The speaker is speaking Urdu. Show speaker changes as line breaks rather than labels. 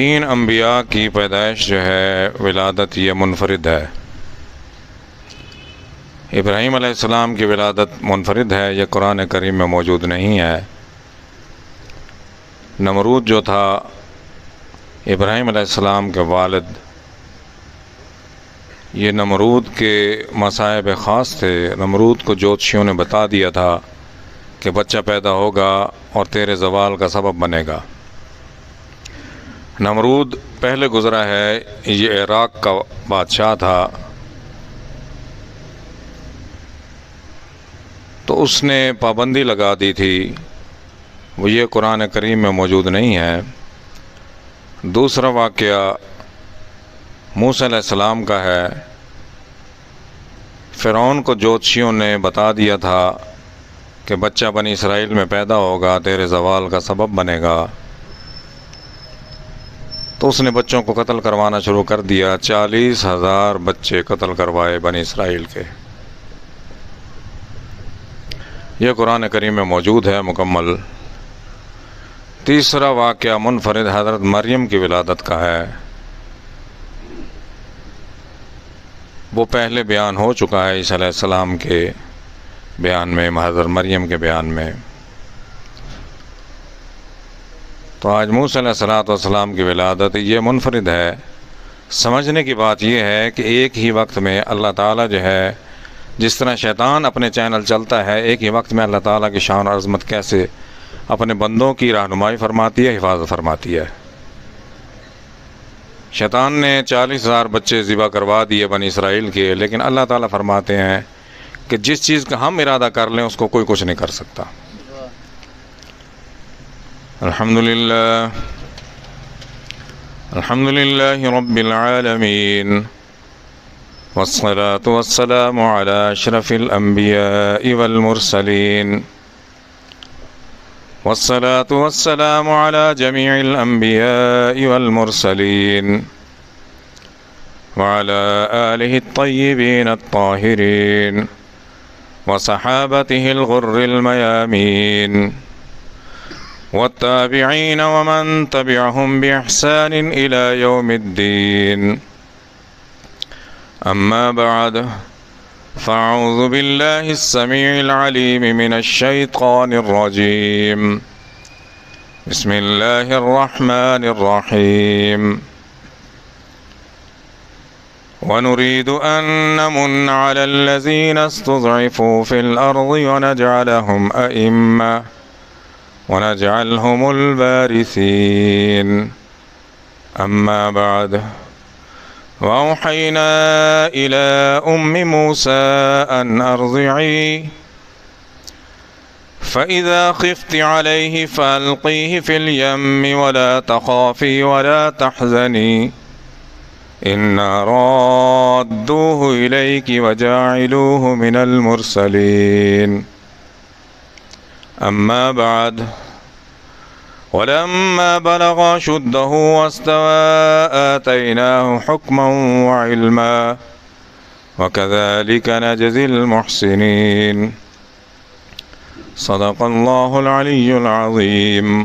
تین انبیاء کی پیدائش جو ہے ولادت یہ منفرد ہے۔ ابراہیم علیہ السلام کی ولادت منفرد ہے، یہ قرآن کریم میں موجود نہیں ہے۔ نمرود جو تھا ابراہیم علیہ السلام کے والد، یہ نمرود کے مصائب خاص تھے۔ نمرود کو جوتشیوں نے بتا دیا تھا کہ بچہ پیدا ہوگا اور تیرے زوال کا سبب بنے گا۔ نمرود پہلے گزرا ہے، یہ عراق کا بادشاہ تھا، تو اس نے پابندی لگا دی تھی، وہ یہ قرآن کریم میں موجود نہیں ہے۔ دوسرا واقعہ موسیٰ علیہ السلام کا ہے۔ فرعون کو جوتشیوں نے بتا دیا تھا کہ بچہ بنی اسرائیل میں پیدا ہوگا، تیرے زوال کا سبب بنے گا، تو اس نے بچوں کو قتل کروانا شروع کر دیا۔ 40,000 بچے قتل کروائے بنی اسرائیل کے۔ یہ قرآن کریم میں موجود ہے مکمل۔ تیسرا واقعہ منفرد حضرت مریم کی ولادت کا ہے، وہ پہلے بیان ہو چکا ہے عیسیٰ علیہ السلام کے بیان میں، حضرت مریم کے بیان میں۔ تو آج موسیٰ علیہ السلام کی ولادت یہ منفرد ہے۔ سمجھنے کی بات یہ ہے کہ ایک ہی وقت میں اللہ تعالیٰ جو ہے، جس طرح شیطان اپنے چینل چلتا ہے، ایک ہی وقت میں اللہ تعالیٰ کی شان اور عظمت کیسے اپنے بندوں کی رہنمائی فرماتی ہے، حفاظت فرماتی ہے۔ شیطان نے 40,000 بچے ذبح کروا دیے بنی اسرائیل کے، لیکن اللہ تعالیٰ فرماتے ہیں کہ جس چیز کا ہم ارادہ کر لیں اس کو کوئی کچھ نہیں کر سکتا۔ الحمدللہ رب العالمین، والصلاة والسلام على اشرف الانبیاء والمرسلین، والصلاة والسلام على جميع الانبیاء والمرسلین، وعلى آلہ الطیبین الطاہرین، وصحابته الغر الميامين، والتابعين ومن تبعهم بإحسان إلى يوم الدين. أما بعد، فأعوذ بالله السميع العليم من الشيطان الرجيم. بسم الله الرحمن الرحيم. ونريد أن نمن على الذين استضعفوا في الأرض ونجعلهم أئمة ونجعلهم الوارثين. أما بعد، وأوحينا إلى أم موسى أن أرضعيه، فإذا خفت عليه فألقيه في اليم ولا تخافي ولا تحزني، إنا رادوه إليك وجاعلوه من المرسلين. أما بعد، ولما بلغ أشده واستوى آتيناه حكما وعلما، وكذلك نجزي المحسنين. صدق الله العلي العظيم.